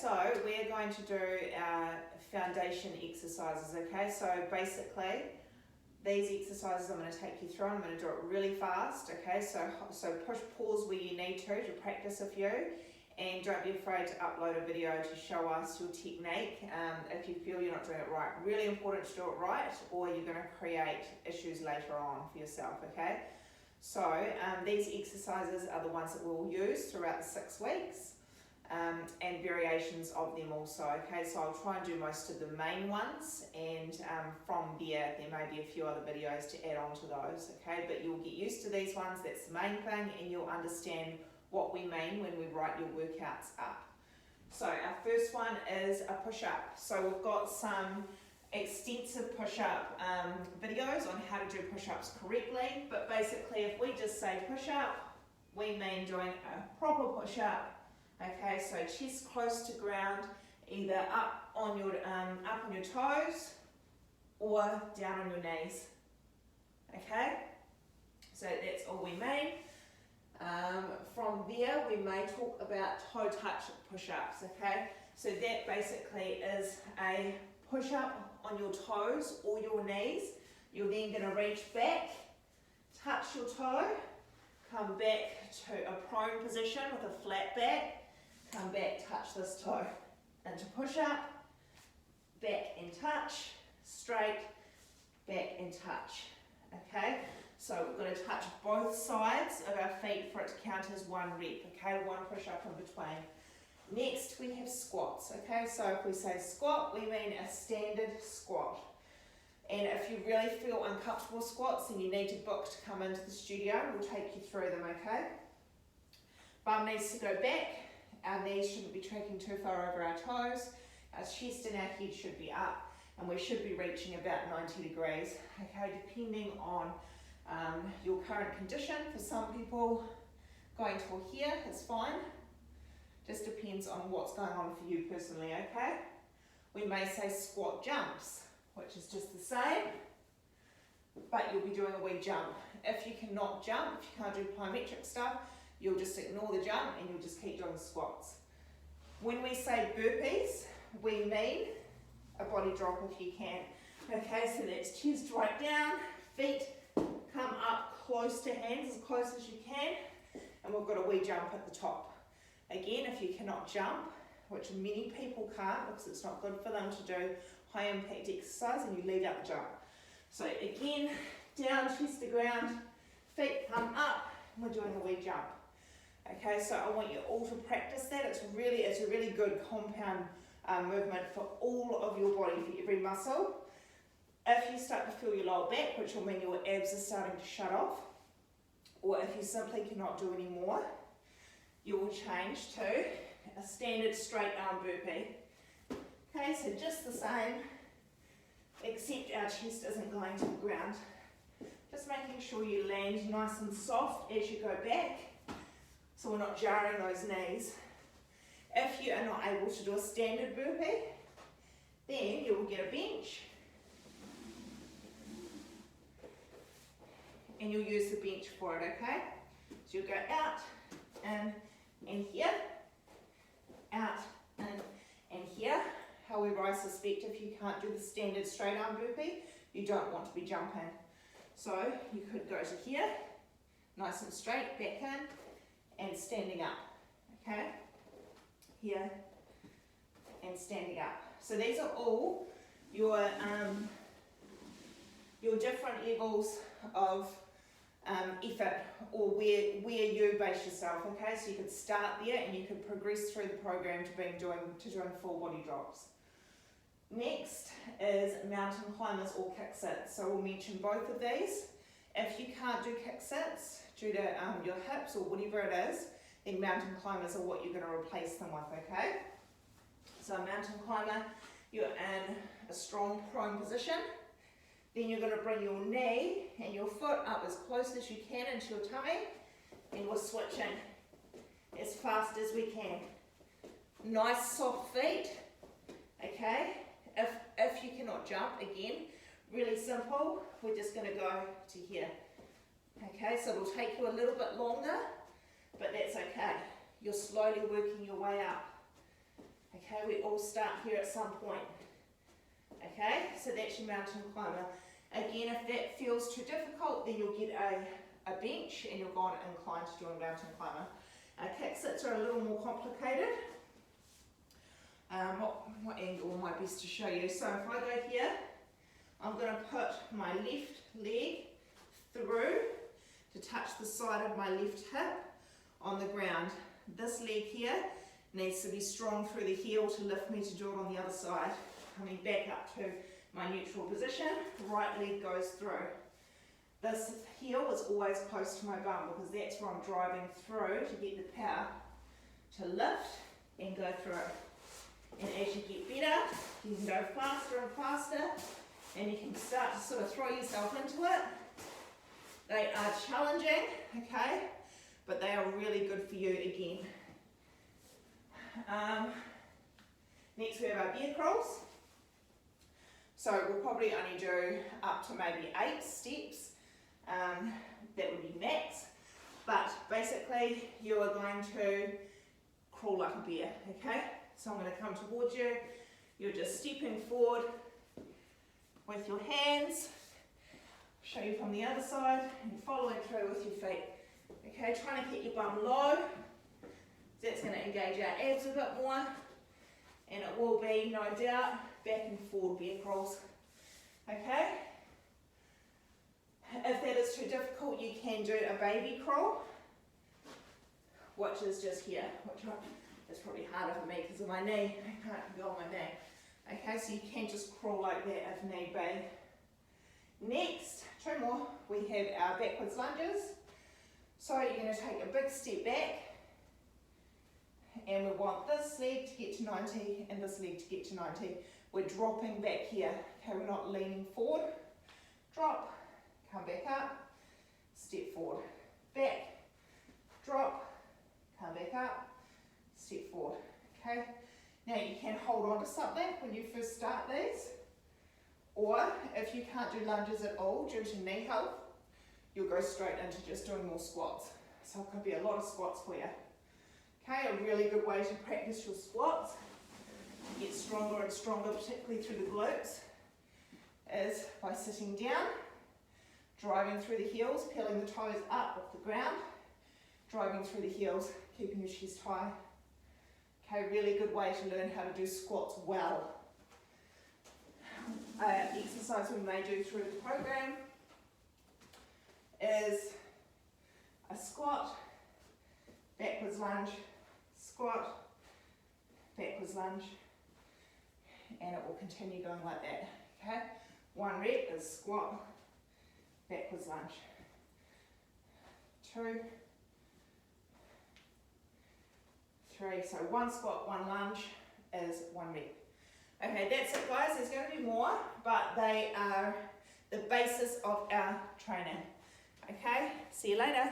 so we're going to do our foundation exercises, okay? So basically, these exercises I'm going to take you through, I'm going to do it really fast, okay? So push pause where you need to practice a few, and don't be afraid to upload a video to show us your technique if you feel you're not doing it right. Really important to do it right, or you're going to create issues later on for yourself, okay? So these exercises are the ones that we'll use throughout the 6 weeks. And variations of them also, okay? So I'll try and do most of the main ones, and from there may be a few other videos to add on to those, okay? But you'll get used to these ones, that's the main thing, and you'll understand what we mean when we write your workouts up. So our first one is a push-up. So we've got some extensive push-up videos on how to do push-ups correctly, but basically if we just say push-up, we mean doing a proper push-up. Okay, so chest close to ground, either up on your toes or down on your knees. Okay, so that's all we mean. From there, we may talk about toe touch push-ups. Okay, so that basically is a push-up on your toes or your knees. You're then going to reach back, touch your toe, come back to a prone position with a flat back. Come back, touch this toe into push-up, back and touch, straight, back and touch, okay? So we're going to touch both sides of our feet for it to count as 1 rep, okay? 1 push-up in between. Next we have squats, okay? So if we say squat, we mean a standard squat. And if you really feel uncomfortable with squats, then you need to book to come into the studio. We'll take you through them, okay? Bum needs to go back. Our knees shouldn't be tracking too far over our toes. Our chest and our head should be up, and we should be reaching about 90 degrees, okay, depending on your current condition. For some people, going till here is fine. Just depends on what's going on for you personally, okay? We may say squat jumps, which is just the same, but you'll be doing a wee jump. If you cannot jump, if you can't do plyometric stuff, you'll just ignore the jump and you'll just keep doing squats. When we say burpees, we mean a body drop if you can. Okay, so that's chest right down, feet come up close to hands, as close as you can, and we've got a wee jump at the top. Again, if you cannot jump, which many people can't because it's not good for them to do high impact exercise, and you lead out the jump. So again, down, chest to ground, feet come up, and we're doing a wee jump. Okay, so I want you all to practice that. It's a really good compound movement for all of your body, for every muscle. If you start to feel your lower back, which will mean your abs are starting to shut off, or if you simply cannot do any more, you will change to a standard straight arm burpee. Okay, so just the same, except our chest isn't going to the ground. Just making sure you land nice and soft as you go back, so we're not jarring those knees. If you are not able to do a standard burpee, then you will get a bench and you'll use the bench for it, okay? So you'll go out, in, and here, out, in, and here. However, I suspect if you can't do the standard straight arm burpee, you don't want to be jumping. So you could go to here, nice and straight, back in, and standing up, okay? Here, and standing up. So these are all your different levels of effort, or where you base yourself, okay? So you could start there and you could progress through the program to doing full body drops. Next is mountain climbers or kick sits. So we'll mention both of these. If you can't do kick sits due to your hips or whatever it is, then mountain climbers are what you're going to replace them with, okay? So a mountain climber, you're in a strong prone position. Then you're going to bring your knee and your foot up as close as you can into your tummy, and we're switching as fast as we can. Nice soft feet, okay? If you cannot jump, again, really simple, we're just going to go to here. Okay, so it'll take you a little bit longer, but that's okay. You're slowly working your way up. Okay, we all start here at some point. Okay, so that's your mountain climber. Again, if that feels too difficult, then you'll get a bench and you'll go on incline to do a mountain climber. Kick sits are a little more complicated. What angle am I best to show you? So if I go here, I'm going to put my left leg through to touch the side of my left hip on the ground. This leg here needs to be strong through the heel to lift me to do it on the other side. Coming back up to my neutral position, right leg goes through. This heel is always close to my bum because that's where I'm driving through to get the power to lift and go through. And as you get better, you can go faster and faster, and you can start to sort of throw yourself into it. They are challenging, okay, but they are really good for you again. Next we have our bear crawls. So we'll probably only do up to maybe 8 steps. That would be max. But basically you are going to crawl like a bear, okay? So I'm going to come towards you. You're just stepping forward with your hands. Show you from the other side and following through with your feet. Okay, trying to keep your bum low. That's going to engage our abs a bit more. And it will be, no doubt, back and forward bear crawls. Okay? If that is too difficult, you can do a baby crawl, which is just here, which is probably harder for me because of my knee. I can't go on my knee. Okay, so you can just crawl like that if need be. Next, 2 more, we have our backwards lunges. So you're going to take a big step back, and we want this leg to get to 90 and this leg to get to 90. We're dropping back here. Okay, we're not leaning forward. Drop, come back up, step forward, back, drop, come back up, step forward. Okay, now you can hold on to something when you first start these, or if you can't do lunges at all due to knee health, you'll go straight into just doing more squats. So it could be a lot of squats for you. Okay, a really good way to practice your squats, get stronger and stronger, particularly through the glutes, is by sitting down, driving through the heels, peeling the toes up off the ground, driving through the heels, keeping your chest high. Okay, really good way to learn how to do squats well. Exercise we may do through the program is a squat, backwards lunge, squat, backwards lunge, and it will continue going like that. Okay, 1 rep is squat, backwards lunge. 2, 3, so 1 squat, 1 lunge is 1 rep. Okay, that's it guys, there's going to be more, but they are the basis of our training. Okay, see you later.